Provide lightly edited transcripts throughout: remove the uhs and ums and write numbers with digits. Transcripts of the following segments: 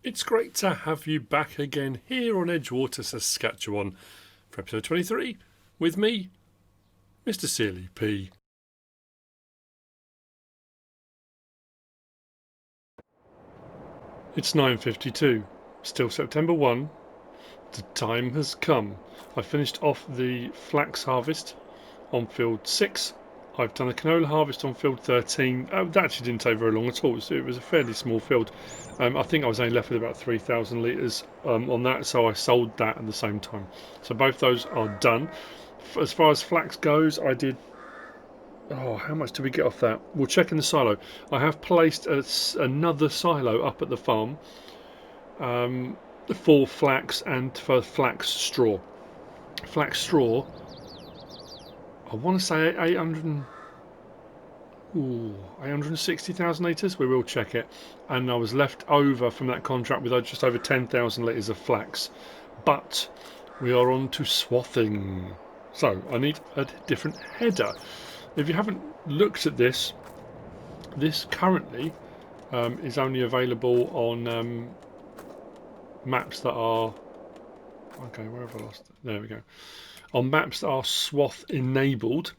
It's great to have you back again here on Edgewater, Saskatchewan for episode 23 with me, MrSealyp. It's 9:52, still September 1. The time has come. I finished off the flax harvest on field 6. I've done a canola harvest on field 13. That actually didn't take very long at all. It was a fairly small field. I think I was only left with about 3,000 litres on that, so I sold that at the same time. So both those are done. As far as flax goes, I did... Oh, how much did we get off that? We'll check in the silo. I have placed another silo up at the farm for flax and for flax straw. Flax straw, I want to say 860,000 litres. We will check it. And I was left over from that contract with just over 10,000 litres of flax. But we are on to swathing. So I need a different header. If you haven't looked at this, this currently is only available on maps that are... Okay, where have I lost it? There we go. On maps that are swath enabled.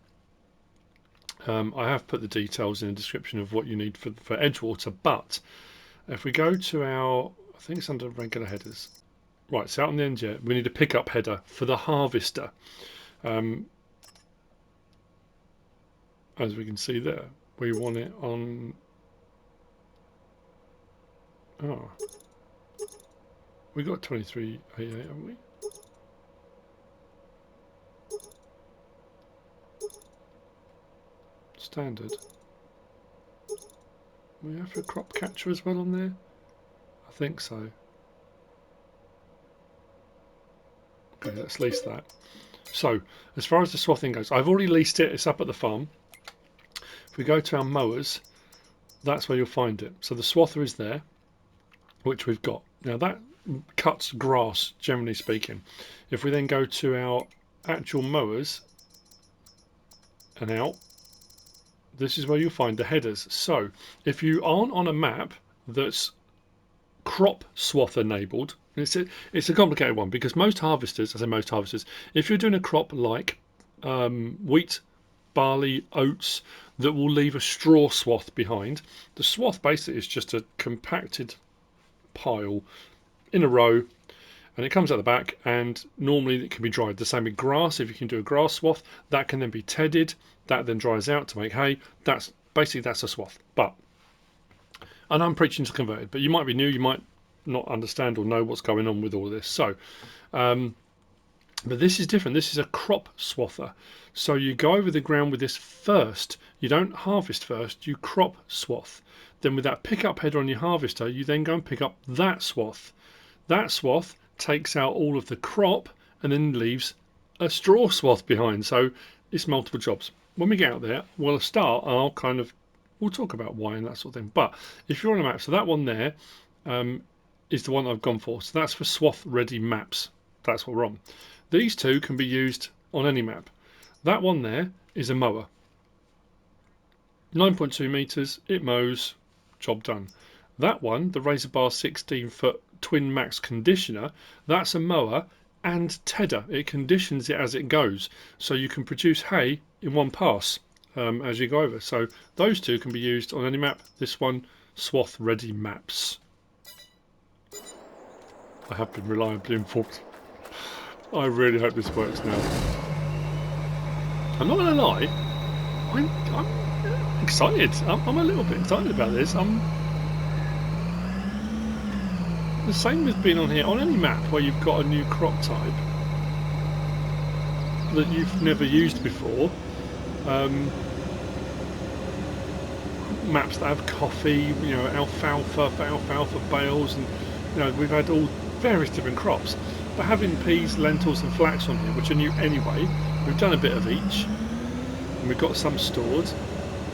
I have put the details in the description of what you need for Edgewater, but if we go to our... I think it's under regular headers. Right, so out on the end here, we need a pickup header for the harvester. As we can see there, we want it on... Oh. We got 2388, haven't we? Standard. We have a crop catcher as well on there? I think so. Okay, let's lease that. So, as far as the swathing goes, I've already leased it. It's up at the farm. If we go to our mowers, that's where you'll find it. So the swather is there, which we've got. Now that cuts grass, generally speaking. If we then go to our actual mowers and out, this is where you'll find the headers. So if you aren't on a map that's crop swath enabled, it's a complicated one, because most harvesters, I say most harvesters, if you're doing a crop like wheat, barley, oats, that will leave a straw swath behind, the swath basically is just a compacted pile in a row, and it comes out the back, and normally it can be dried. The same with grass. If you can do a grass swath, that can then be tedded. That then dries out to make hay. That's a swath. But, and I'm preaching to converted, but you might be new, you might not understand or know what's going on with all this. So, but this is different. This is a crop swather. So you go over the ground with this first. You don't harvest first, you crop swath. Then with that pickup header on your harvester, you then go and pick up that swath. That swath takes out all of the crop and then leaves a straw swath behind. So it's multiple jobs. When we get out there, we'll start and we'll talk about why and that sort of thing. But if you're on a map, so that one there is the one I've gone for. So that's for swath ready maps. That's what we're on. These two can be used on any map. That one there is a mower. 9.2 meters, it mows, job done. That one, the Razor Bar 16-foot Twin Max Conditioner, that's a mower and tedder. It conditions it as it goes, so you can produce hay in one pass as you go over. So those two can be used on any map. This one, swath ready maps. I have been reliably informed. I really hope this works now. I'm not going to lie, I'm excited. I'm a little bit excited about this. The same with being on here, on any map where you've got a new crop type that you've never used before. Maps that have coffee, alfalfa bales, and we've had all various different crops. But having peas, lentils and flax on here, which are new anyway, we've done a bit of each, and we've got some stored,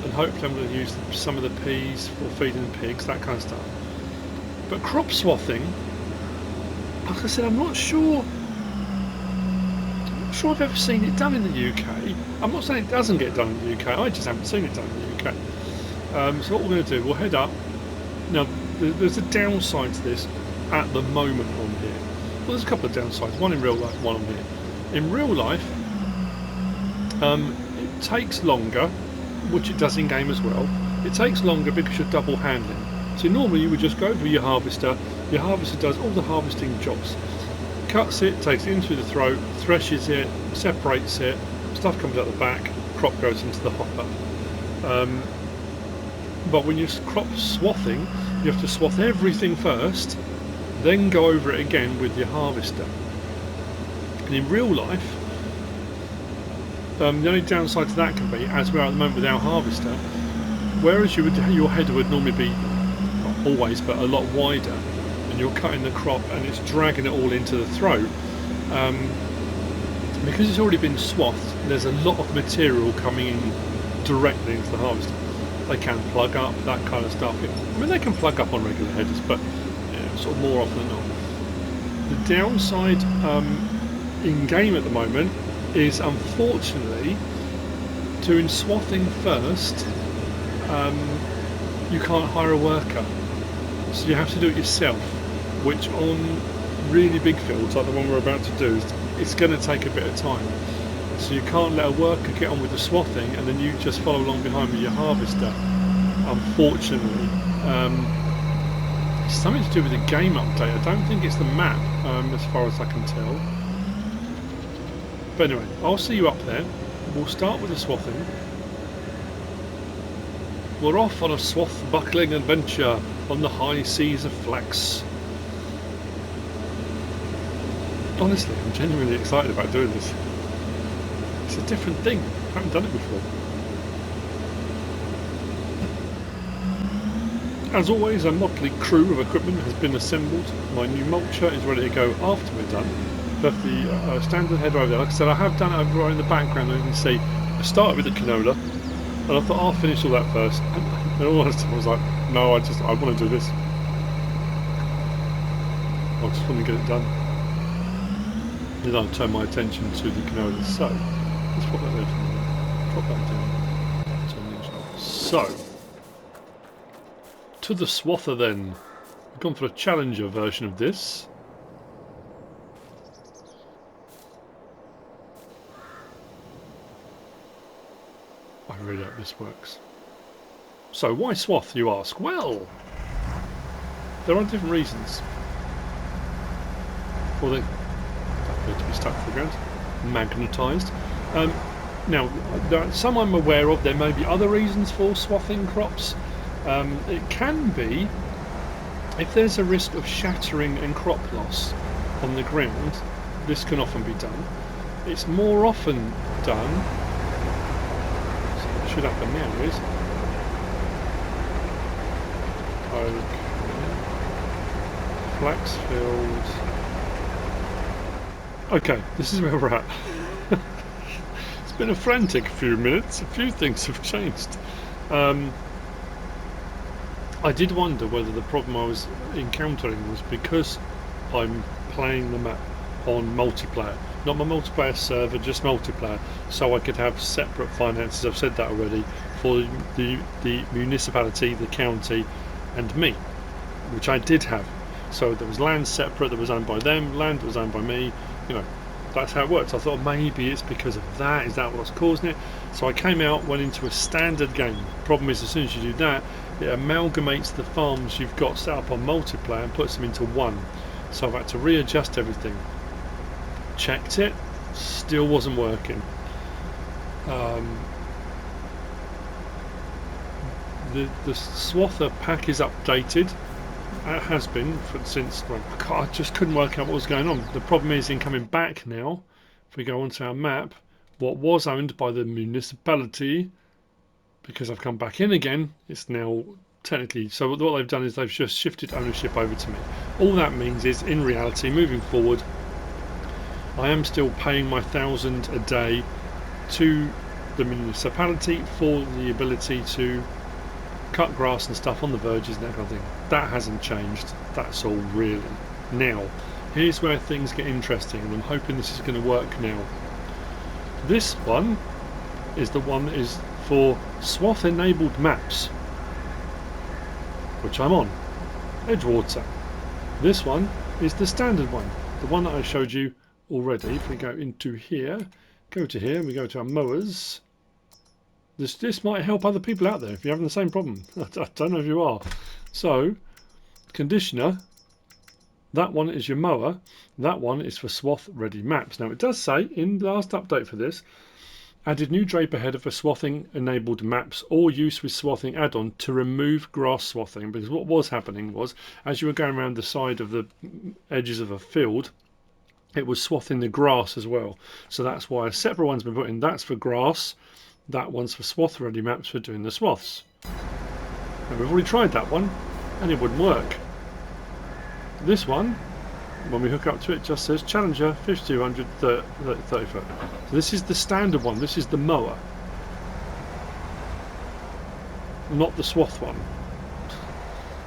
and hopefully I'm going to use some of the peas for feeding the pigs, that kind of stuff. But crop swathing, like I said, I'm not sure I've ever seen it done in the UK. I'm not saying it doesn't get done in the UK, I just haven't seen it done in the UK. So what we're going to do, we'll head up. Now, there's a downside to this. at the moment on here. Well, there's a couple of downsides, one in real life, one on here. In real life, it takes longer, which it does in game as well. It takes longer because you're double handling. So normally you would just go over your harvester does all the harvesting jobs. Cuts it, takes it in through the throat, threshes it, separates it, stuff comes out the back, crop goes into the hopper. But when you're crop swathing, you have to swath everything first, then go over it again with your harvester. And in real life, the only downside to that can be, as we are at the moment with our harvester, whereas your header would normally be, not always, but a lot wider, and you're cutting the crop and it's dragging it all into the throat, because it's already been swathed, there's a lot of material coming in directly into the harvester. They can plug up, that kind of stuff. I mean, they can plug up on regular headers, but sort of more often than not. The downside in game at the moment is, unfortunately, doing swathing first, you can't hire a worker, so you have to do it yourself, which on really big fields like the one we're about to do, it's going to take a bit of time. So you can't let a worker get on with the swathing and then you just follow along behind with your harvester, unfortunately. It's something to do with the game update. I don't think it's the map, as far as I can tell. But anyway, I'll see you up there. We'll start with the swathing. We're off on a swath-buckling adventure on the high seas of flax. Honestly, I'm genuinely excited about doing this. It's a different thing. I haven't done it before. As always, a motley crew of equipment has been assembled. My new mulcher is ready to go after we're done. Left the standard header over there. Like I said, I have done it over in the background. You can see I started with the canola, and I thought I'll finish all that first. And all I was like, no, I want to do this. I just want to get it done. Then I'll turn my attention to the canola. So let's put that there for a minute. Drop that down. So, to the Swather then. We've gone for a challenger version of this. I really hope this works. So, why swath, you ask? Well, there are different reasons. Well, they appear to be stuck to the ground, magnetised. Now, some I'm aware of. There may be other reasons for swathing crops. It can be if there's a risk of shattering and crop loss on the ground. This can often be done. It's more often done. So what should happen now is, flax field. Okay, this is where we're at. It's been a frantic few minutes. A few things have changed. I did wonder whether the problem I was encountering was because I'm playing the map on multiplayer. Not my multiplayer server, just multiplayer. So I could have separate finances, I've said that already, for the municipality, the county and me. Which I did have. So there was land separate that was owned by them, land that was owned by me. You know, that's how it works. I thought maybe it's because of that. Is that what's causing it? So I came out, went into a standard game. Problem is, as soon as you do that, it amalgamates the farms you've got set up on multiplayer and puts them into one. So I've had to readjust everything. Checked it, still wasn't working. The Swather pack is updated. It has been since, well, I just couldn't work out what was going on. The problem is, in coming back now, if we go onto our map, what was owned by the municipality, because I've come back in again, it's now technically, so what they've done is they've just shifted ownership over to me. All that means is, in reality, moving forward, I am still paying my 1,000 a day to the municipality for the ability to cut grass and stuff on the verges and that kind of thing. That hasn't changed. That's all really. Now, here's where things get interesting, and I'm hoping this is going to work now. This one is the one that is for swath enabled maps, which I'm on. Edgewater. This one is the standard one, the one that I showed you already. If we go into here, go to here, and we go to our mowers. This might help other people out there if you're having the same problem. I don't know if you are. So, conditioner, that one is your mower, that one is for swath ready maps. Now it does say in the last update for this, added new draper header for swathing enabled maps or use with swathing add-on to remove grass swathing, because what was happening was as you were going around the side of the edges of a field, it was swathing the grass as well. So that's why a separate one's been put in. That's for grass, that one's for swath ready maps for doing the swaths. And we've already tried that one and it wouldn't work. This one, when we hook up to it, just says Challenger 5200 30 foot. So this is the standard one, this is the mower, not the swath one.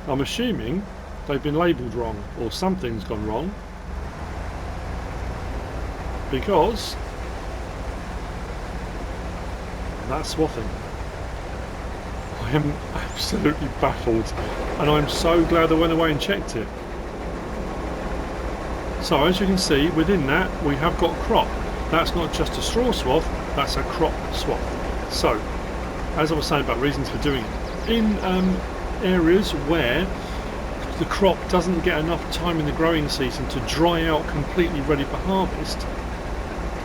I'm assuming they've been labelled wrong or something's gone wrong, because that's swathing. I am absolutely baffled, and I'm so glad I went away and checked it. So as you can see, within that we have got crop. That's not just a straw swath, that's a crop swath. So, as I was saying about reasons for doing it, in areas where the crop doesn't get enough time in the growing season to dry out completely ready for harvest,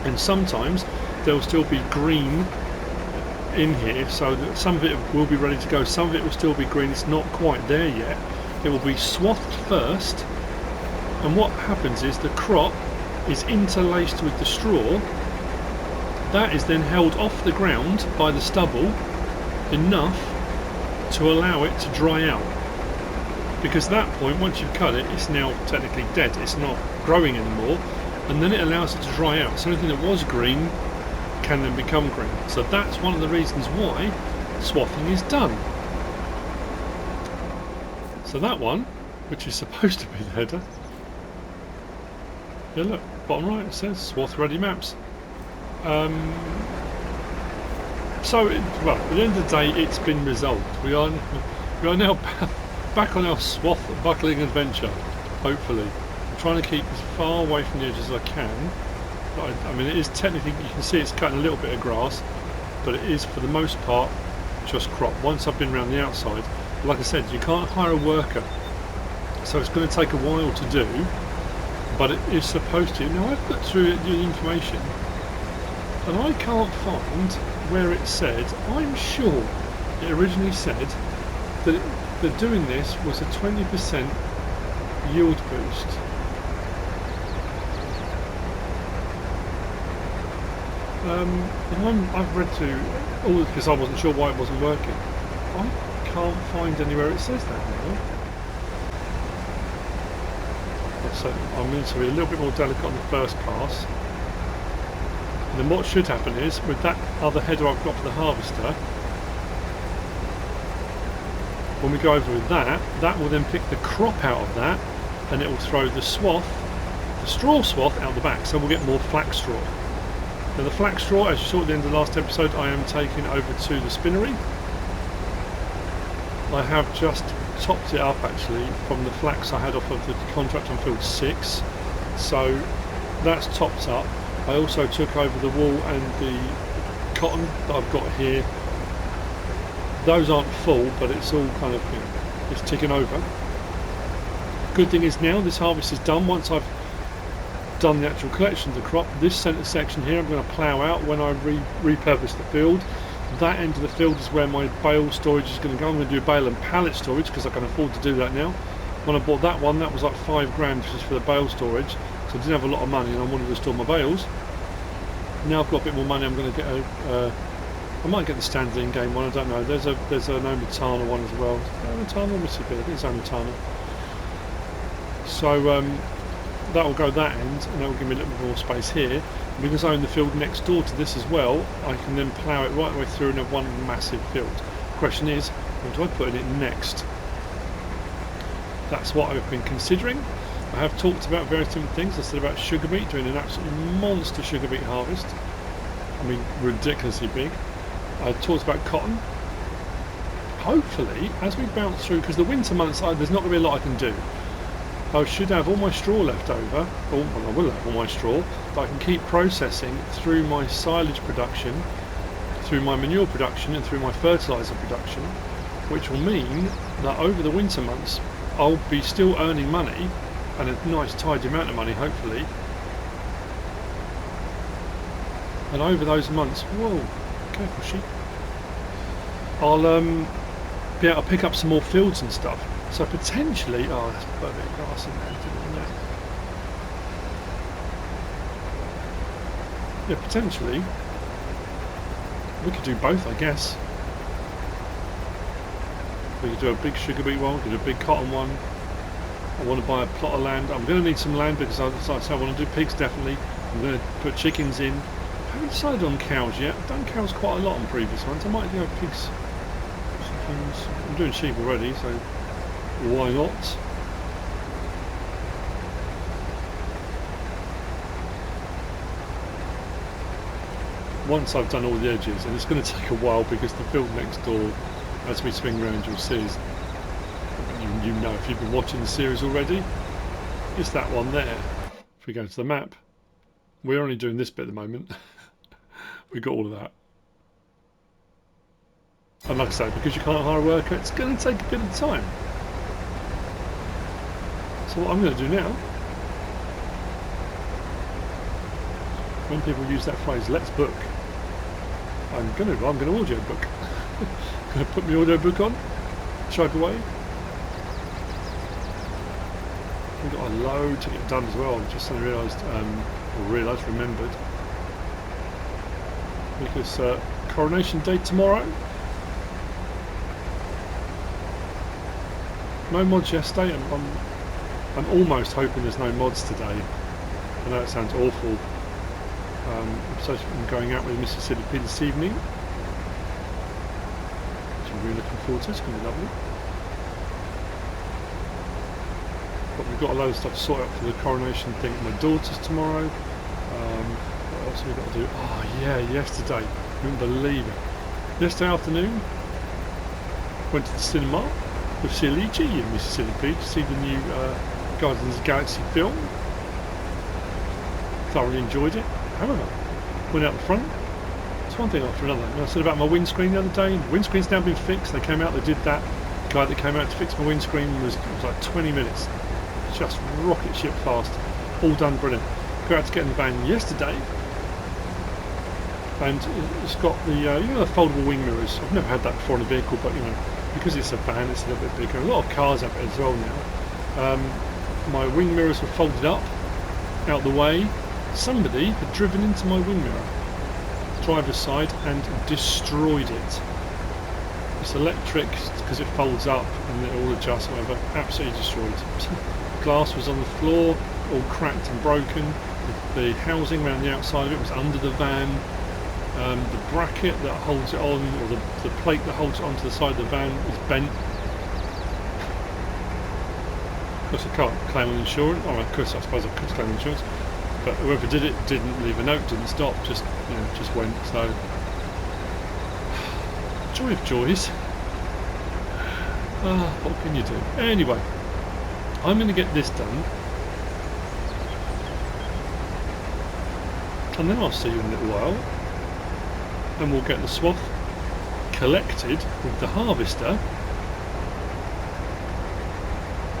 and sometimes there will still be green in here, so that some of it will be ready to go, some of it will still be green, it's not quite there yet. It will be swathed first, and what happens is the crop is interlaced with the straw. That is then held off the ground by the stubble enough to allow it to dry out, because at that point, once you've cut it, it's now technically dead, it's not growing anymore, and then it allows it to dry out, so anything that was green can then become green. So that's one of the reasons why swathing is done. So that one, which is supposed to be the header, yeah, look, bottom right it says swath ready maps. Well, at the end of the day, it's been resolved. We are now back on our swath buckling adventure, hopefully. I'm trying to keep as far away from the edge as I can. But I mean, it is technically, you can see it's cutting a little bit of grass, but it is for the most part just crop. Once I've been around the outside, like I said, you can't hire a worker, so it's going to take a while to do, but it is supposed to. Now I've put through the information and I can't find where it said, I'm sure it originally said that doing this was a 20% yield boost. And I've read through all because I wasn't sure why it wasn't working. I can't find anywhere it says that now. So I'm going to be a little bit more delicate on the first pass. And then what should happen is, with that other header I've got for the harvester, when we go over with that, that will then pick the crop out of that, and it will throw the swath, the straw swath, out the back. So we'll get more flax straw. Now the flax straw, as you saw at the end of the last episode, I am taking over to the spinnery. I have just topped it up actually from the flax I had off of the contract on field 6, so that's topped up. I also took over the wool and the cotton that I've got here. Those aren't full, but it's all kind of, you know, it's ticking over. Good thing is now this harvest is done. Once I've done the actual collection of the crop, this centre section here I'm going to plough out when I repurpose the field. That end of the field is where my bale storage is going to go. I'm going to do bale and pallet storage because I can afford to do that now. When I bought that one, that was like £5 just for the bale storage, so I didn't have a lot of money and I wanted to store my bales. Now I've got a bit more money, I'm going to get I might get the standard in-game one, I don't know. There's an Omitana one as well. Omitana or MissyB? I think it's Omitana. So that will go that end, and that will give me a little bit more space here. And because I own the field next door to this as well, I can then plough it right the way through and have one massive field. The question is, what do I put in it next? That's what I've been considering. I have talked about various different things. I said about sugar beet, doing an absolutely monster sugar beet harvest. I mean, ridiculously big. I talked about cotton. Hopefully, as we bounce through, because the winter months, there's not going to be a lot I can do. I should have all my straw left over, well, I will have all my straw, that I can keep processing through my silage production, through my manure production and through my fertiliser production, which will mean that over the winter months I'll be still earning money, and a nice tidy amount of money hopefully, and over those months, whoa, careful sheep, I'll be able to pick up some more fields and stuff. So potentially, oh, there's quite a bit of grass in there, isn't there? Yeah, potentially we could do both, I guess. We could do a big sugar beet one, we could do a big cotton one. I want to buy a plot of land. I'm going to need some land because I want to do pigs definitely. I'm going to put chickens in. I haven't decided on cows yet. I've done cows quite a lot on previous ones. I might do pigs, chickens. I'm doing sheep already, so why not? Once I've done all the edges, and it's going to take a while because the field next door, as we swing around, you'll see, is, you know if you've been watching the series already, it's that one there. If we go to the map, we're only doing this bit at the moment. We've got all of that. And like I say, because you can't hire a worker, it's going to take a bit of time. So what I'm going to do now, when people use that phrase, let's book, I'm going to audio book. I'm going to put my audio book on, chug away. We've got a load to get done as well, just suddenly remembered. Because coronation day tomorrow. No mods yesterday, I'm almost hoping there's no mods today. I know it sounds awful. I'm going out with MrSealyp this evening, which I'm really looking forward to. It's going to be lovely. But we've got a load of stuff to sort out for the coronation thing with my daughters tomorrow. What else have we got to do? Oh yeah, yesterday, you wouldn't believe it. Yesterday afternoon, went to the cinema with Sealyp and MissyB to see the new Guardians of the Galaxy film. Thoroughly enjoyed it. However, went out the front. It's one thing after another. And I said about my windscreen the other day. The windscreen's now been fixed. They came out, they did that. The guy that came out to fix my windscreen was like 20 minutes. Just rocket ship fast. All done brilliant. Go out to get in the van yesterday, and it's got the you know, the foldable wing mirrors. I've never had that before in a vehicle, but you know, because it's a van, it's a little bit bigger. A lot of cars have it as well now. My wing mirrors were folded up, out the way. Somebody had driven into my wing mirror, driver's side, and destroyed it. It's electric because it folds up and it all adjusts, whatever. Absolutely destroyed. Glass was on the floor, all cracked and broken. The housing around the outside of it was under the van. The bracket that holds it on, or the plate that holds it onto the side of the van, is bent. Of course I can't claim on insurance. Oh, of course I suppose I could claim on insurance, but whoever did it didn't leave a note, didn't stop, just, you know, just went. So joy of joys. What can you do? Anyway, I'm going to get this done, and then I'll see you in a little while, and we'll get the swath collected with the harvester.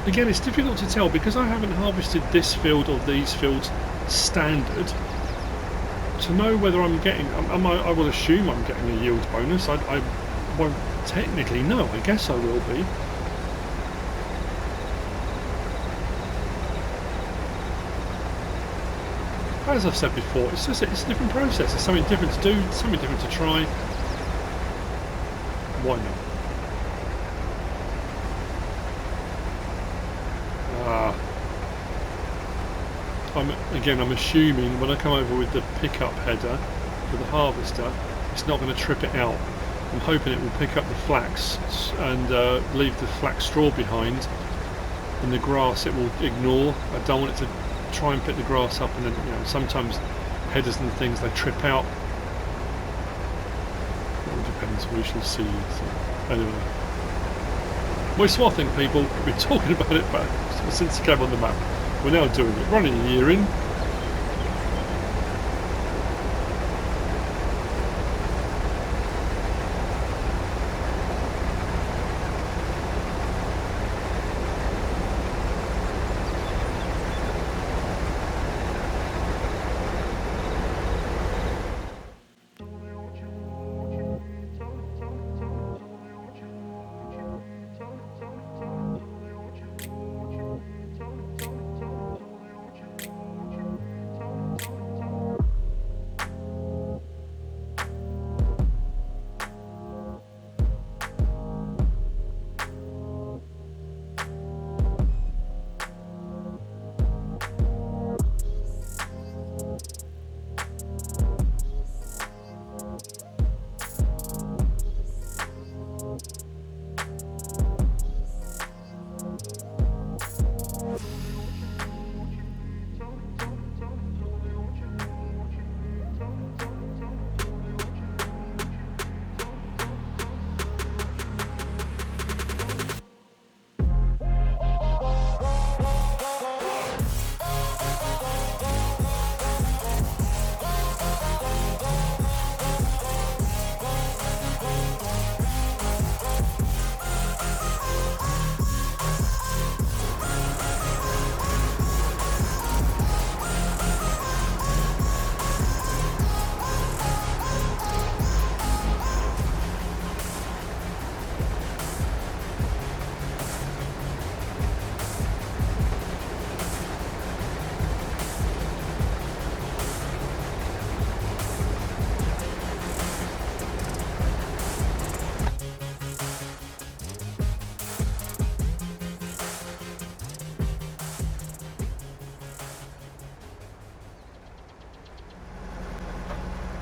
Again, it's difficult to tell because I haven't harvested this field or these fields standard to know whether I'm getting, I will assume I'm getting a yield bonus. I won't technically know. I guess I will be. As I've said before, it's a different process. It's something different to do, something different to try. Why not? I'm assuming when I come over with the pickup header for the harvester, it's not going to trip it out. I'm hoping it will pick up the flax and leave the flax straw behind, and the grass it will ignore. I don't want it to try and pick the grass up, and then, you know, sometimes headers and things, they trip out. It all depends, we shall see. So, anyway, We're swathing, people. We've been talking about it back since it came on the map. We're now doing it. Running a year in.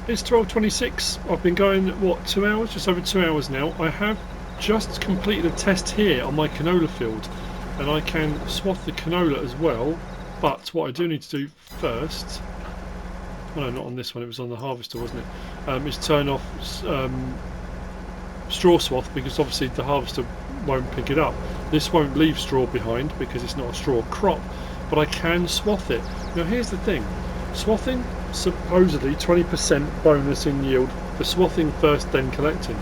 It's 12:26. I've been going, what, 2 hours? Just over 2 hours now. I have just completed a test here on my canola field, and I can swath the canola as well. But what I do need to do first, well, no, not on this one, it was on the harvester, wasn't it? Is turn off straw swath, because obviously the harvester won't pick it up. This won't leave straw behind because it's not a straw crop, but I can swath it. Now here's the thing, swathing, supposedly 20% bonus in yield for swathing first then collecting.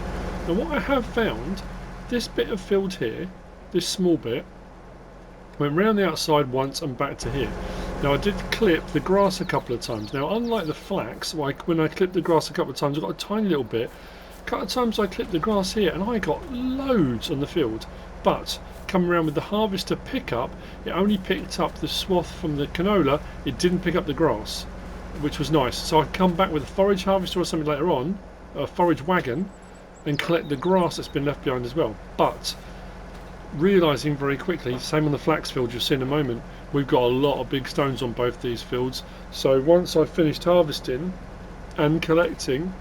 Now what I have found, this bit of field here, this small bit, went round the outside once and back to here. Now I did clip the grass a couple of times. Now unlike the flax, like when I clipped the grass a couple of times I got a tiny little bit. A couple of times I clipped the grass here and I got loads on the field. But coming around with the harvester pickup, it only picked up the swath from the canola, it didn't pick up the grass, which was nice. So I'd come back with a forage harvester or something later on, a forage wagon, and collect the grass that's been left behind as well. But realising very quickly, same on the flax field you'll see in a moment, we've got a lot of big stones on both these fields. So once I've finished harvesting and collecting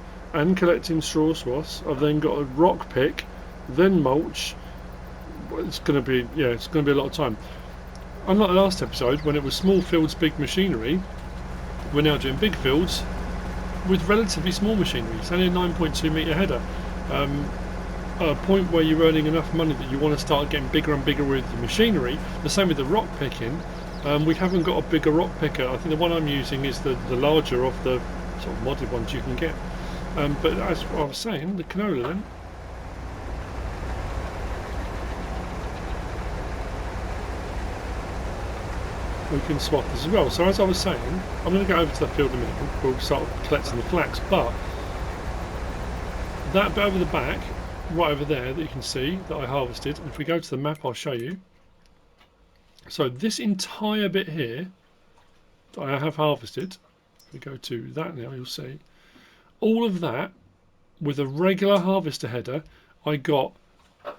straw swaths, I've then got a rock pick, then mulch. It's going to be, yeah, it's going to be a lot of time. Unlike the last episode when it was small fields, big machinery, we're now doing big fields with relatively small machinery. It's only a 9.2 metre header. At a point where you're earning enough money that you want to start getting bigger and bigger with the machinery. The same with the rock picking. We haven't got a bigger rock picker. I think the one I'm using is the larger of the sort of modded ones you can get. But as I was saying, the canola then, we can swap this as well. So as I was saying, I'm going to go over to the field in a minute. We'll start collecting the flax, but that bit over the back, right over there that you can see that I harvested, and if we go to the map I'll show you. So this entire bit here that I have harvested, if we go to that now you'll see, all of that with a regular harvester header, I got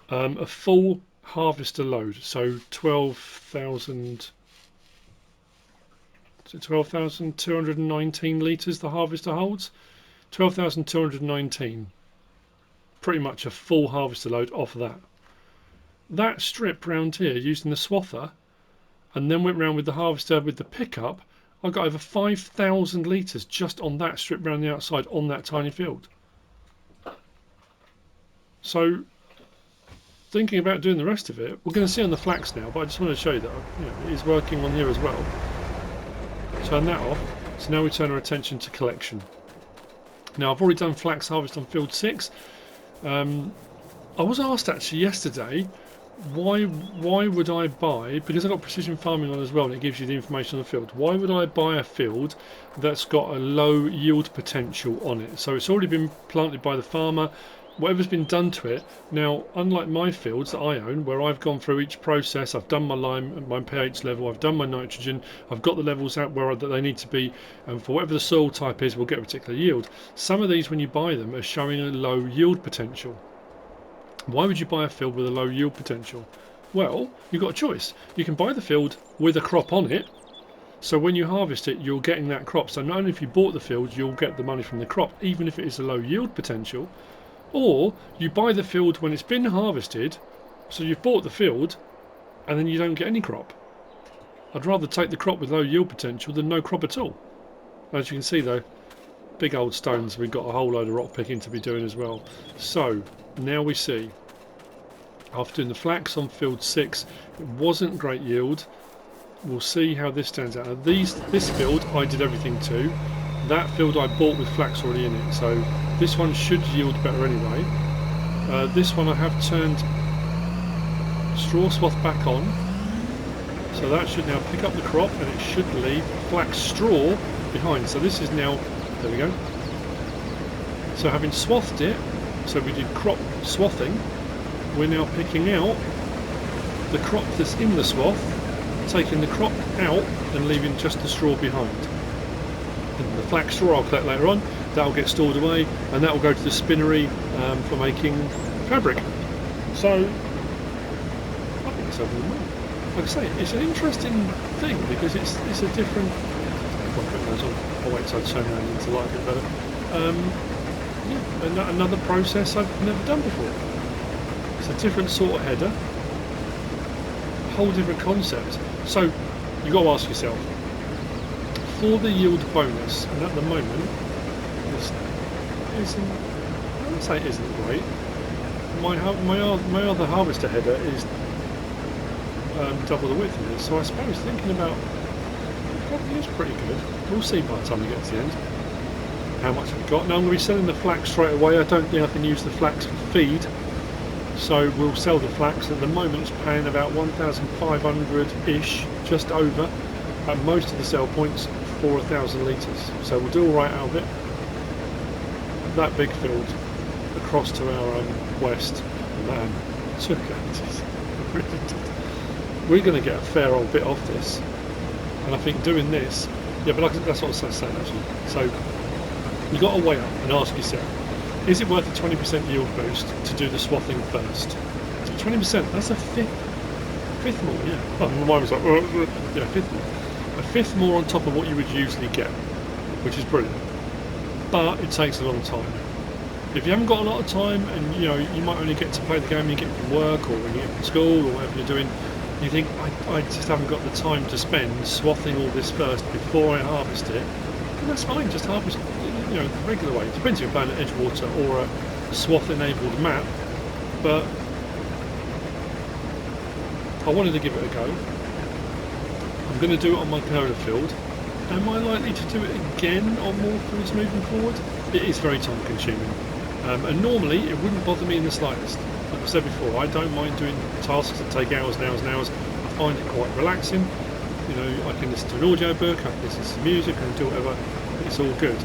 a full harvester load, so 12,219 litres the harvester holds. 12,219, pretty much a full harvester load off that. That strip round here using the swather and then went round with the harvester with the pickup, I got over 5,000 litres just on that strip round the outside on that tiny field. So thinking about doing the rest of it. We're going to see on the flax now, but I just want to show you that it is working on here as well. Turn that off. So now we turn our attention to collection. Now I've already done flax harvest on field 6. I was asked actually yesterday, why would I buy, because I've got precision farming on as well and it gives you the information on the field, why would I buy a field that's got a low yield potential on it? So it's already been planted by the farmer, whatever's been done to it. Now, unlike my fields that I own, where I've gone through each process, I've done my lime, my pH level, I've done my nitrogen, I've got the levels out where that they need to be, and for whatever the soil type is, we'll get a particular yield. Some of these, when you buy them, are showing a low yield potential. Why would you buy a field with a low yield potential? Well, you've got a choice. You can buy the field with a crop on it, so when you harvest it, you're getting that crop. So not only if you bought the field, you'll get the money from the crop, even if it is a low yield potential. Or you buy the field when it's been harvested, so you've bought the field and then you don't get any crop. I'd rather take the crop with low yield potential than no crop at all. As you can see though, big old stones, we've got a whole load of rock picking to be doing as well. So now we see, after doing the flax on field 6, it wasn't great yield. We'll see how this stands out. Now this field I did everything to. That field I bought with flax already in it, so this one should yield better anyway. This one I have turned straw swath back on, so that should now pick up the crop and it should leave flax straw behind. So this is now, there we go. So having swathed it, so we did crop swathing, we're now picking out the crop that's in the swath, taking the crop out and leaving just the straw behind. And the flax straw I'll collect later on, that'll get stored away and that will go to the spinnery for making fabric. So I think it's over the moon. Like I say, it's an interesting thing because it's a different, I'll wait till I turn around into light a bit better. Yeah, another process I've never done before. It's a different sort of header, a whole different concept. So you've got to ask yourself, for the yield bonus, and at the moment, this isn't, I wouldn't say it isn't great. My other harvester header is double the width of it, so I suppose thinking about it probably is pretty good. We'll see by the time we get to the end how much we've got. Now I'm going to be selling the flax straight away. I don't think I can use the flax for feed, so we'll sell the flax. At the moment it's paying about 1,500-ish, just over, at most of the sell points for 1,000 litres. So we'll do alright out of it. That big field across to our west, man, we're going to get a fair old bit off this. And I think doing this, yeah, but that's what I was saying actually. So you've got to weigh up and ask yourself, is it worth a 20% yield boost to do the swathing first? So 20%, that's a fifth more, yeah. Oh, mine was like, yeah, fifth more. A fifth more on top of what you would usually get, which is brilliant. But it takes a long time. If you haven't got a lot of time and you might only get to play the game you get from work or when you get from school or whatever you're doing, you think, I just haven't got the time to spend swathing all this first before I harvest it, and that's fine, just harvest the regular way. It depends if you're playing at Edgewater or a swath enabled map, but I wanted to give it a go. I'm going to do it on my canola field. Am I likely to do it again on more fields moving forward? It is very time consuming, and normally it wouldn't bother me in the slightest. Like I said before, I don't mind doing tasks that take hours and hours and hours. I find it quite relaxing. I can listen to an audio book, I can listen to some music, I can do whatever. It's all good.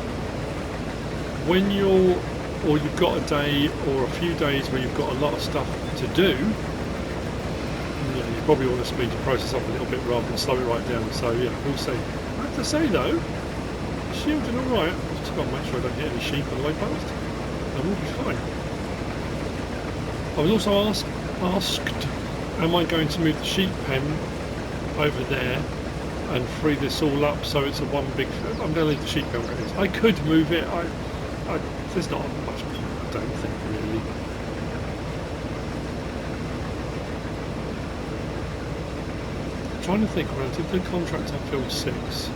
When you've got a day or a few days where you've got a lot of stuff to do, you probably want to speed the process up a little bit rather than slow it right down. So yeah, we'll see. I have to say though, shielding alright. I've just got to make sure I don't hit any sheep on the way past. I will be fine. I was also asked, am I going to move the sheep pen over there and free this all up so it's a one big... I'm going to leave the sheep pen where it is. I could move it. There's not much, I don't think, really. I'm trying to think, when I did the contract on field 6,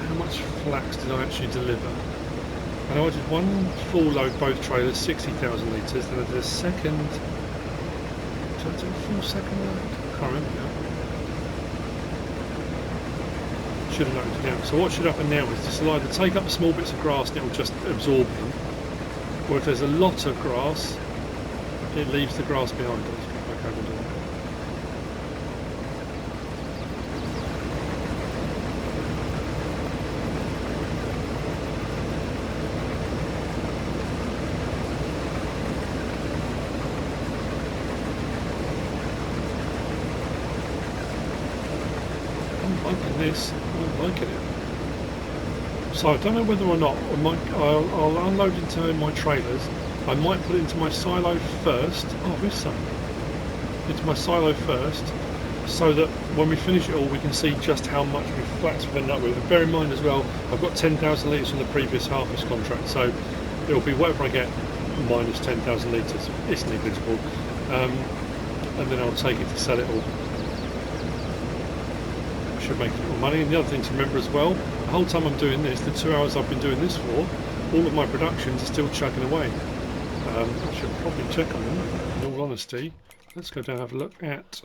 how much flax did I actually deliver? I know I did one full load, both trailers, 60,000 litres, then I did a second So it's a full second load. I can't remember now. Should have loaded it out. So what should happen now is this will either take up the small bits of grass and it will just absorb them, or if there's a lot of grass, it leaves the grass behind. Let's go back over and do that. I'm liking it. So I don't know whether or not I'll unload into my trailers. I might put it into my silo first. Oh, there's some. Into my silo first, so that when we finish it all, we can see just how much flax we've ended up with. And bear in mind as well, I've got 10,000 litres from the previous harvest contract, so it'll be whatever I get minus 10,000 litres. It's negligible, and then I'll take it to sell it all. Should make a little money. And the other thing to remember as well, the whole time I'm doing this, the 2 hours I've been doing this for, all of my productions are still chugging away. I should probably check on them, in all honesty. Let's go down and have a look at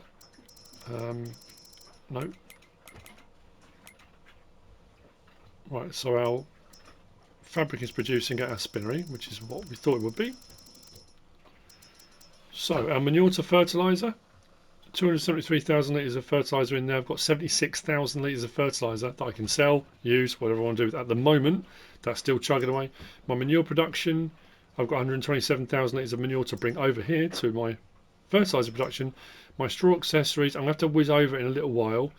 no. Right, so our fabric is producing at our spinnery, which is what we thought it would be. So our manure to fertiliser, 273,000 litres of fertiliser in there. I've got 76,000 litres of fertiliser that I can sell, use, whatever I want to do. At the moment, that's still chugging away. My manure production, I've got 127,000 litres of manure to bring over here to my fertiliser production. My straw accessories, I'm going to have to whiz over it in a little while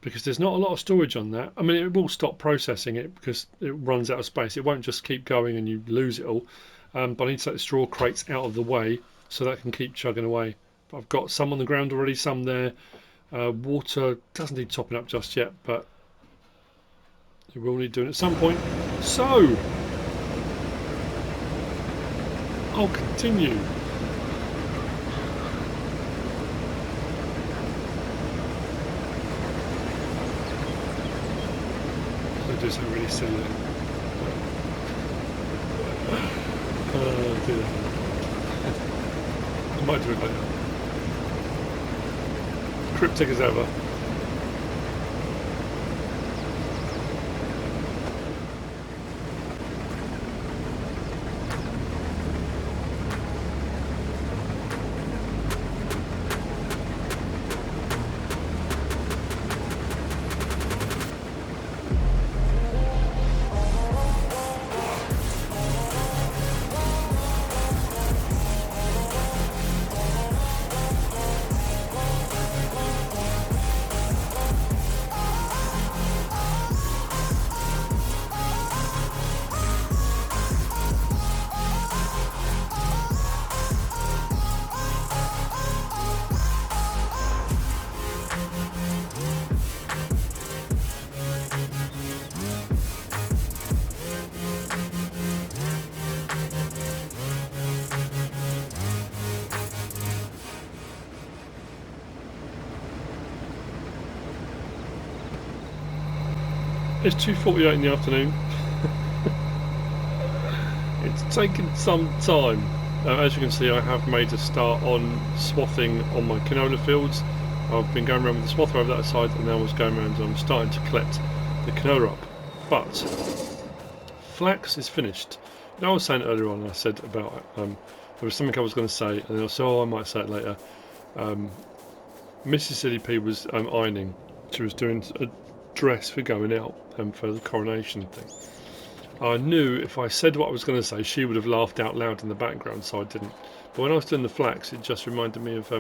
because there's not a lot of storage on that. I mean, it will stop processing it because it runs out of space. It won't just keep going and you lose it all. But I need to take the straw crates out of the way so that can keep chugging away. I've got some on the ground already, some there. Water doesn't need topping up just yet, but it will need doing at some point. So I'll continue. I'll do something really silly. Dear. I might do it later. Cryptic as ever. It's 2:48 in the afternoon. It's taken some time. As you can see, I have made a start on swathing on my canola fields. I've been going around with the swather over that side, and now I was going around and I'm starting to collect the canola up. But flax is finished. Now I was saying earlier on, I said about there was something I was going to say, and then I said, oh, I might say it later. MissySealyp was ironing. She was doing a dress for going out for the coronation thing. I knew if I said what I was going to say, she would have laughed out loud in the background, so I didn't. But when I was doing the flax, it just reminded me of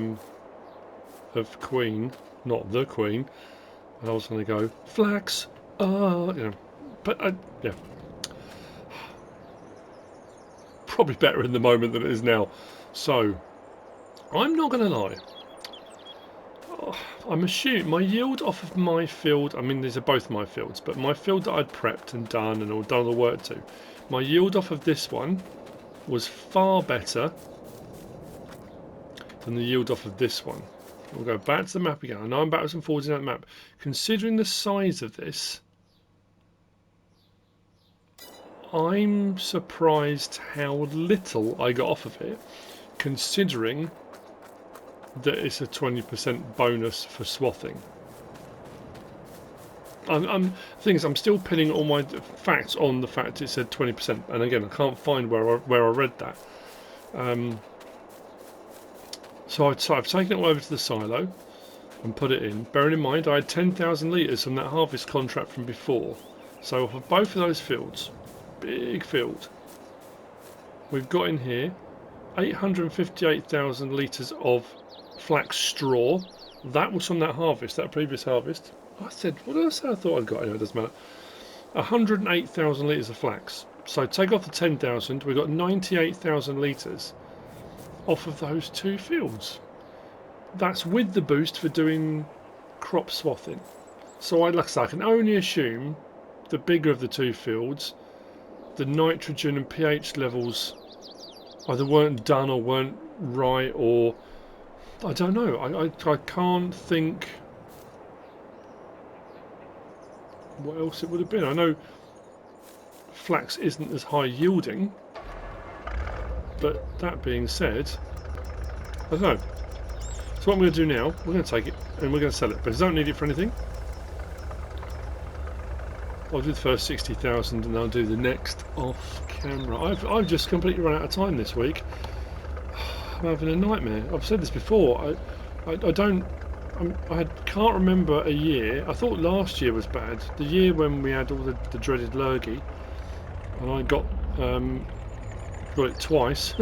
Queen, not the Queen. And I was going to go flax, you know. But yeah, probably better in the moment than it is now. So I'm not going to lie. I'm assuming my yield off of my field, I mean these are both my fields, but my field that I'd prepped and done and all done all the work to, my yield off of this one was far better than the yield off of this one. We'll go back to the map again. I know I'm backwards and forwards in that map. Considering the size of this, I'm surprised how little I got off of it, considering that it's a 20% bonus for swathing. The thing is, I'm still pinning all my facts on the fact it said 20%, and again, I can't find where I read that. So I've taken it all over to the silo and put it in. Bearing in mind, I had 10,000 litres from that harvest contract from before. So for both of those fields, big field, we've got in here 858,000 litres of flax straw. That was from that harvest, that previous harvest. I said, what else I thought I'd got? Anyway, it doesn't matter. 108,000 litres of flax. So take off the 10,000, we've got 98,000 litres off of those two fields. That's with the boost for doing crop swathing. So like I say, I can only assume the bigger of the two fields, the nitrogen and pH levels either weren't done or weren't right, or I don't know. I can't think what else it would have been. I know flax isn't as high yielding, but that being said, I don't know. So what I'm going to do now, we're going to take it and we're going to sell it, but I don't need it for anything. I'll do the first 60,000 and I'll do the next off camera. I've just completely run out of time this week. I'm having a nightmare. I've said this before. I can't remember a year. I thought last year was bad. The year when we had all the dreaded lurgy, and I got it twice,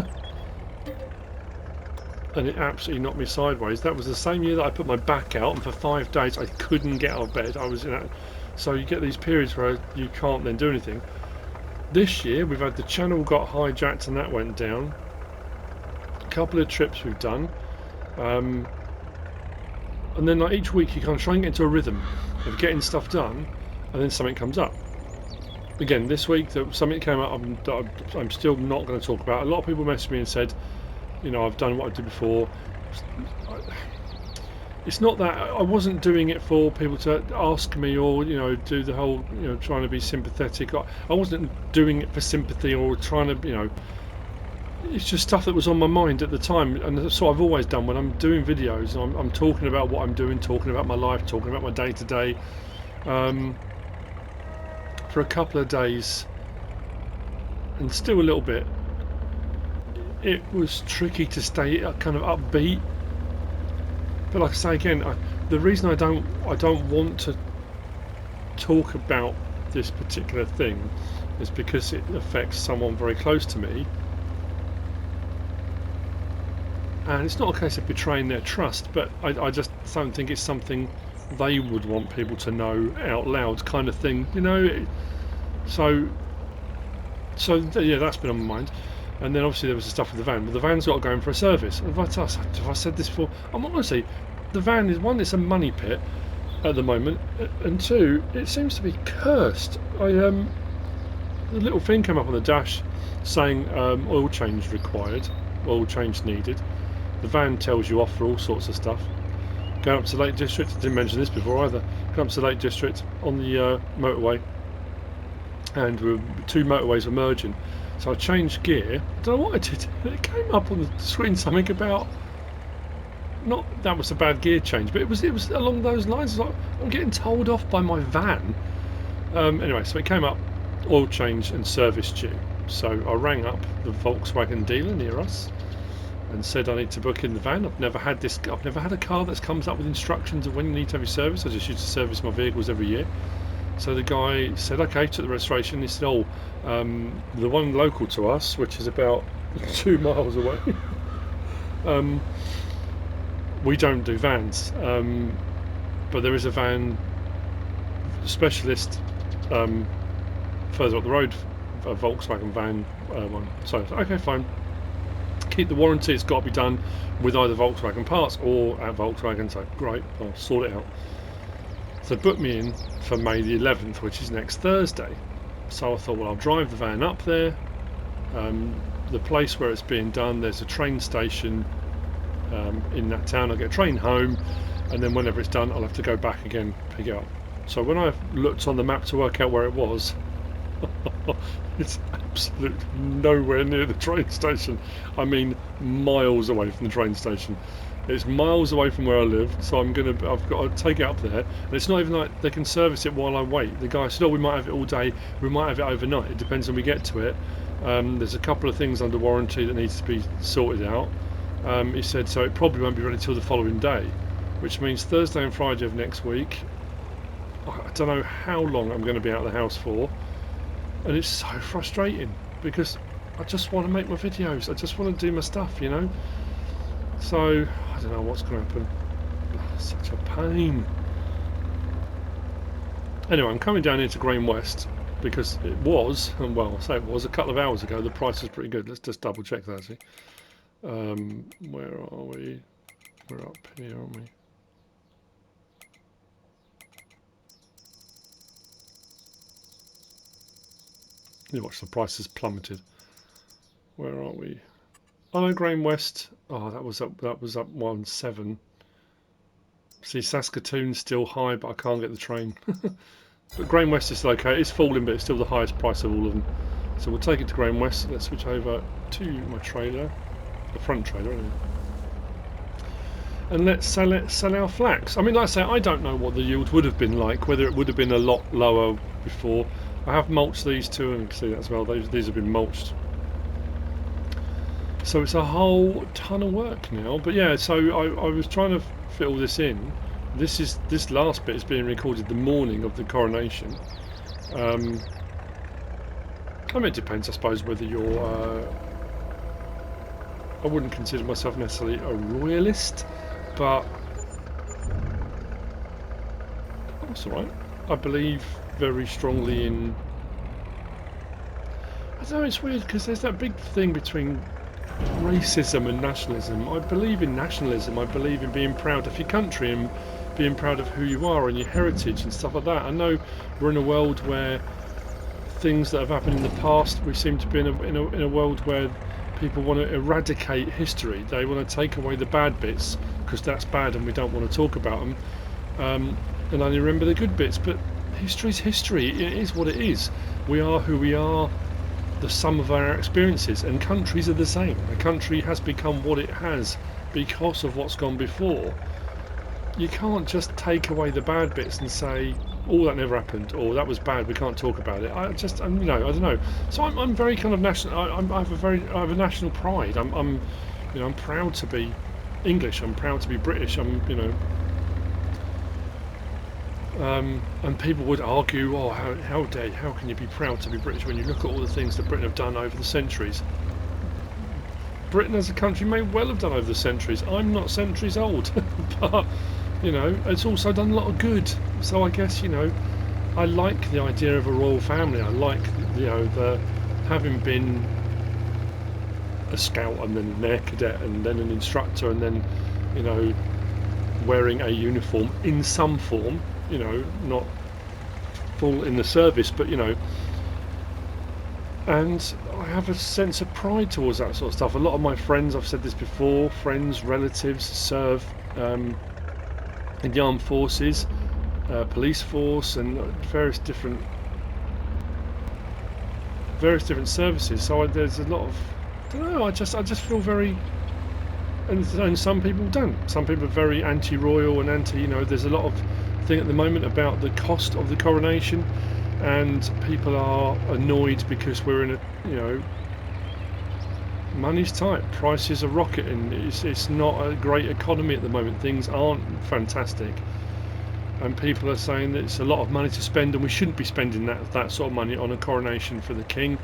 and it absolutely knocked me sideways. That was the same year that I put my back out, and for 5 days I couldn't get out of bed. I was in a, so you get these periods where you can't then do anything. This year we've had the channel got hijacked and that went down. A couple of trips we've done. And then like each week you kind of try and get into a rhythm of getting stuff done, and then something comes up. Again, this week something came up I'm still not going to talk about. A lot of people messaged me and said, you know, I've done what I did before. It's not that I wasn't doing it for people to ask me or, you know, do the whole, you know, trying to be sympathetic. I wasn't doing it for sympathy or trying to, you know, it's just stuff that was on my mind at the time, and that's what I've always done when I'm doing videos. I'm talking about what I'm doing, talking about my life, talking about my day-to-day. For a couple of days, and still a little bit, it was tricky to stay kind of upbeat. But like I say again, the reason I don't want to talk about this particular thing is because it affects someone very close to me. And it's not a case of betraying their trust, but I just don't think it's something they would want people to know out loud, kind of thing, you know. So yeah, that's been on my mind. And then obviously there was the stuff with the van. Well, the van's got to go in for a service. Have I said this before? I'm honestly, the van is, one, it's a money pit at the moment, and two, it seems to be cursed. The little thing came up on the dash saying oil change required, oil change needed. The van tells you off for all sorts of stuff. Going up to Lake District, I didn't mention this before either. Going up to Lake District on the motorway, and two motorways were merging. So I changed gear. I don't know what I did. It came up on the screen something about, not that was a bad gear change, but it was along those lines. Like, I'm getting told off by my van. Anyway, so it came up, oil change and service due. So I rang up the Volkswagen dealer near us and said I need to book in the van. I've never had a car that comes up with instructions of when you need to have your service. I just used to service my vehicles every year. So the guy said, okay, took the registration. He said, oh, the one local to us, which is about 2 miles away, we don't do vans, but there is a van specialist further up the road, a Volkswagen van one. So okay, fine. Keep the warranty, it's got to be done with either Volkswagen parts or at Volkswagen, so great, I'll sort it out. So booked me in for May the 11th, which is next Thursday. So I thought, well, I'll drive the van up there. The place where it's being done, there's a train station in that town. I'll get a train home, and then whenever it's done, I'll have to go back again, pick it up. So when I looked on the map to work out where it was, it's absolutely nowhere near the train station. I mean, miles away from the train station. It's miles away from where I live, so I've got to take it up there. And it's not even like they can service it while I wait. The guy said, "Oh, we might have it all day. We might have it overnight. It depends when we get to it." There's a couple of things under warranty that needs to be sorted out. He said, so it probably won't be ready till the following day, which means Thursday and Friday of next week. I don't know how long I'm going to be out of the house for, and it's so frustrating because I just want to make my videos. I just want to do my stuff, you know. So I don't know what's going to happen. Such a pain. Anyway, I'm coming down here to Grain West because it was, and well, I say it was a couple of hours ago. The price is pretty good. Let's just double check that actually. Where are we? We're up here, aren't we? You watch, the price has plummeted. Where are we? Oh no, Grain West. Oh, that was up 1.7. See, Saskatoon's still high, but I can't get the train. But Grain West is okay. It's falling, but it's still the highest price of all of them. So we'll take it to Grain West. Let's switch over to my trailer, the front trailer, anyway. And let's sell our flax. I mean, like I say, I don't know what the yield would have been like, whether it would have been a lot lower before. I have mulched these two, and you can see that as well. These have been mulched. So it's a whole ton of work now. But yeah, so I was trying to fit all this in. This last bit is being recorded the morning of the coronation. I mean, it depends, I suppose, whether you're. I wouldn't consider myself necessarily a royalist, but that's all right. I believe very strongly in. I don't know. It's weird because there's that big thing between racism and nationalism. I believe in nationalism. I believe in being proud of your country and being proud of who you are and your heritage and stuff like that. I know we're in a world where things that have happened in the past, we seem to be in a world where people want to eradicate history. They want to take away the bad bits because that's bad and we don't want to talk about them, and only remember the good bits. But history's history. It is what it is. We are who we are, the sum of our experiences, and countries are the same. A country has become what it has because of what's gone before. You can't just take away the bad bits and say, "Oh, that never happened," or "That was bad. We can't talk about it." I don't know. So I'm very kind of national. I have a national pride. I'm proud to be English. I'm proud to be British. And people would argue, "Oh, how can you be proud to be British when you look at all the things that Britain have done over the centuries?" Britain as a country may well have done over the centuries. I'm not centuries old, but it's also done a lot of good. So I guess I like the idea of a royal family. I like the having been a scout and then an air cadet and then an instructor and then wearing a uniform in some form. Not full in the service, but and I have a sense of pride towards that sort of stuff. A lot of my friends, I've said this before, friends, relatives serve in the armed forces, police force, and various different services. So there's a lot of, I don't know, I just feel very, and some people don't. Some people are very anti-royal and anti. There's a lot of thing at the moment about the cost of the coronation, and people are annoyed because we're in a money's tight, prices are rocketing, it's not a great economy at the moment, things aren't fantastic, and people are saying that it's a lot of money to spend and we shouldn't be spending that sort of money on a coronation for the king,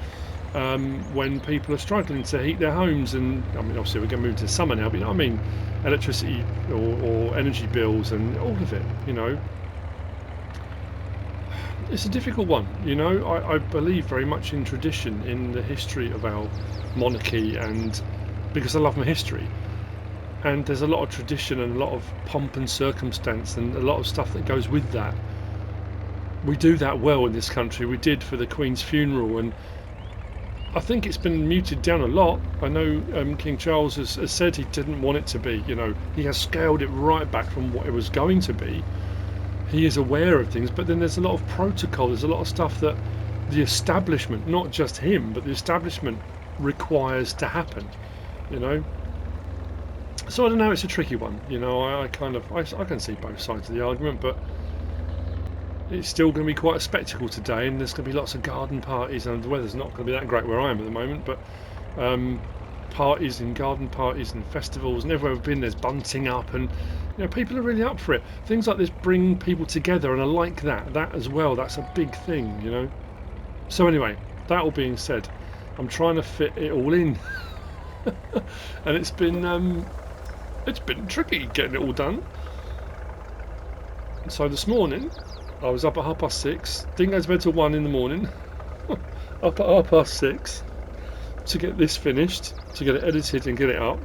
when people are struggling to heat their homes. And I mean, obviously we're going to move to summer now, but electricity or energy bills and all of it, it's a difficult one. I believe very much in tradition, in the history of our monarchy, and because I love my history, and there's a lot of tradition and a lot of pomp and circumstance and a lot of stuff that goes with that. We do that well in this country. We did for the Queen's funeral, and I think it's been muted down a lot. I know King Charles has said he didn't want it to be, he has scaled it right back from what it was going to be. He is aware of things, but then there's a lot of protocol, there's a lot of stuff that the establishment, not just him, but the establishment requires to happen, So I don't know, it's a tricky one, you know. I can see both sides of the argument, but it's still going to be quite a spectacle today, and there's going to be lots of garden parties, and the weather's not going to be that great where I am at the moment, but parties and garden parties and festivals, and everywhere I've been there's bunting up, and you know, people are really up for it. Things like this bring people together, and I like that as well. That's a big thing, you know. So anyway, that all being said, I'm trying to fit it all in and it's been tricky getting it all done. So this morning I was up at 6:30, didn't go to bed till 1 in the morning, up at 6:30 to get this finished, to get it edited and get it up,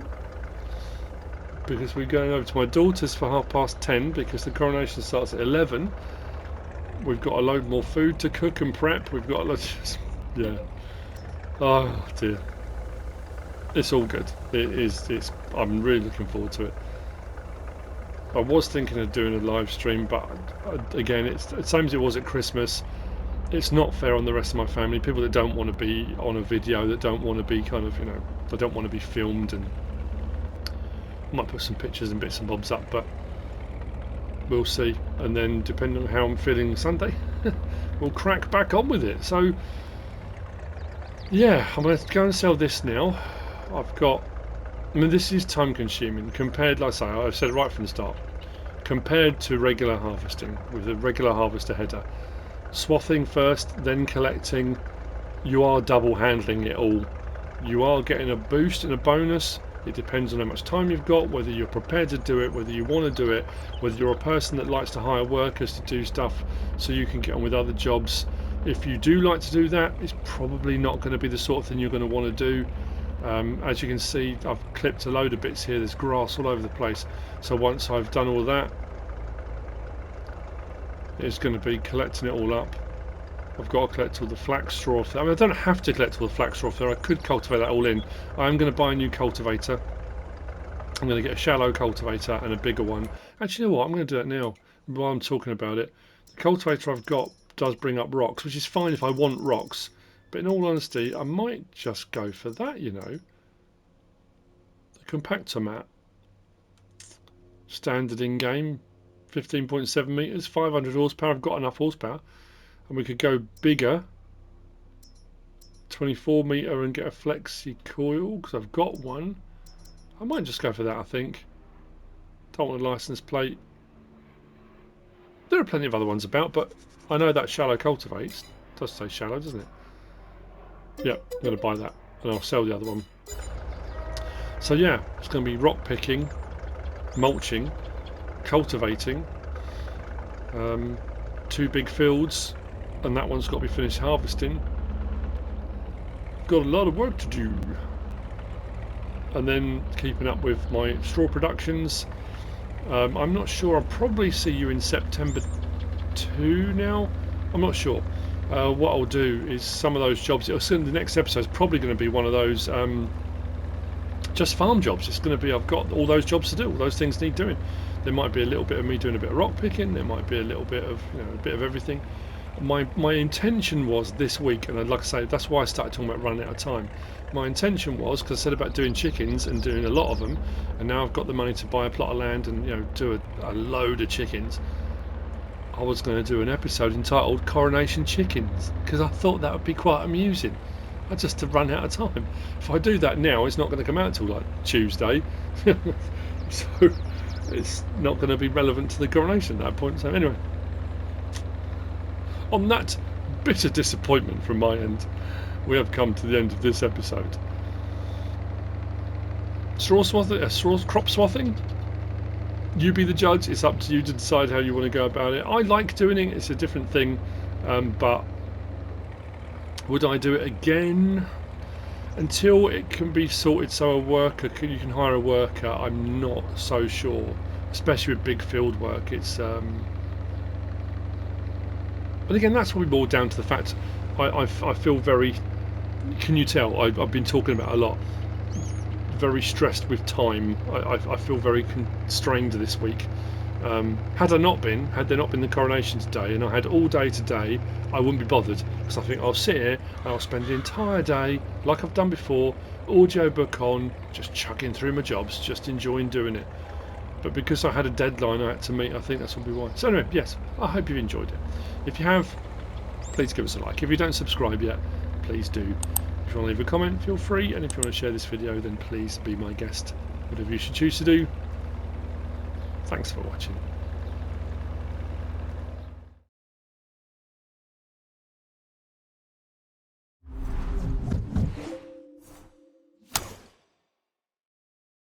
because we're going over to my daughter's for 10:30 because the coronation starts at 11. We've got a load more food to cook and prep. We've got a lot of, yeah. Oh dear. It's all good. I'm really looking forward to it. I was thinking of doing a live stream, but again, it's the same as it was at Christmas. It's not fair on the rest of my family. People that don't want to be on a video, that don't want to be kind of, you know, they don't want to be filmed, and I might put some pictures and bits and bobs up, but we'll see. And then depending on how I'm feeling Sunday, we'll crack back on with it. So yeah, I'm going to go and sell this now. I mean, this is time consuming compared, like I say, I've said right from the start, compared to regular harvesting with a regular harvester header. Swathing first, then collecting, you are double handling it all. You are getting a boost and a bonus. It depends on how much time you've got, whether you're prepared to do it, whether you want to do it, whether you're a person that likes to hire workers to do stuff so you can get on with other jobs. If you do like to do that, it's probably not going to be the sort of thing you're going to want to do. As you can see, I've clipped a load of bits here. There's grass all over the place. So once I've done all that, it's going to be collecting it all up. I've got to collect all the flax straw off there. I mean, I don't have to collect all the flax straw off there. I could cultivate that all in. I'm going to buy a new cultivator. I'm going to get a shallow cultivator and a bigger one. Actually, you know what? I'm going to do that now while I'm talking about it. The cultivator I've got does bring up rocks, which is fine if I want rocks. But in all honesty, I might just go for that, you know. The compactor mat. Standard in-game. 15.7 metres, 500 horsepower. I've got enough horsepower. And we could go bigger. 24 metre and get a flexi coil, because I've got one. I might just go for that, I think. Don't want a licence plate. There are plenty of other ones about, but I know that shallow cultivates. It does say shallow, doesn't it? Yep, I'm going to buy that, and I'll sell the other one. So yeah, it's going to be rock picking, mulching, cultivating, 2 big fields, and that one's got to be finished harvesting. Got a lot of work to do. And then keeping up with my straw productions. I'm not sure, I'll probably see you in September 2 now. I'm not sure. What I'll do is some of those jobs, the next episode is probably going to be one of those just farm jobs. It's going to be, I've got all those jobs to do, all those things need doing. There might be a little bit of me doing a bit of rock picking, there might be a little bit of, you know, a bit of everything. My intention was this week, and like I say, that's why I started talking about running out of time. My intention was, because I said about doing chickens and doing a lot of them, and now I've got the money to buy a plot of land and, you know, do a load of chickens. I was going to do an episode entitled Coronation Chickens, because I thought that would be quite amusing. I just have run out of time. If I do that now, it's not going to come out until like Tuesday, so it's not going to be relevant to the coronation at that point. So anyway, on that bitter disappointment from my end, we have come to the end of this episode. Straw swathing, crop swathing? You be the judge. It's up to you to decide how you want to go about it. I like doing it. It's a different thing, but would I do it again? Until it can be sorted so you can hire a worker, I'm not so sure. Especially with big field work, it's but again, that's probably more down to the fact I feel very, can you tell, I've been talking about a lot, very stressed with time. I feel very constrained this week. Had there not been the coronation today and I had all day today, I wouldn't be bothered. because I think I'll sit here and I'll spend the entire day, like I've done before, audiobook on, just chugging through my jobs, just enjoying doing it. But because I had a deadline I had to meet, I think that's probably why. So anyway, yes, I hope you've enjoyed it. If you have, please give us a like. If you don't subscribe yet, please do. If you want to leave a comment, feel free, and if you want to share this video, then please be my guest. Whatever you should choose to do. Thanks for watching.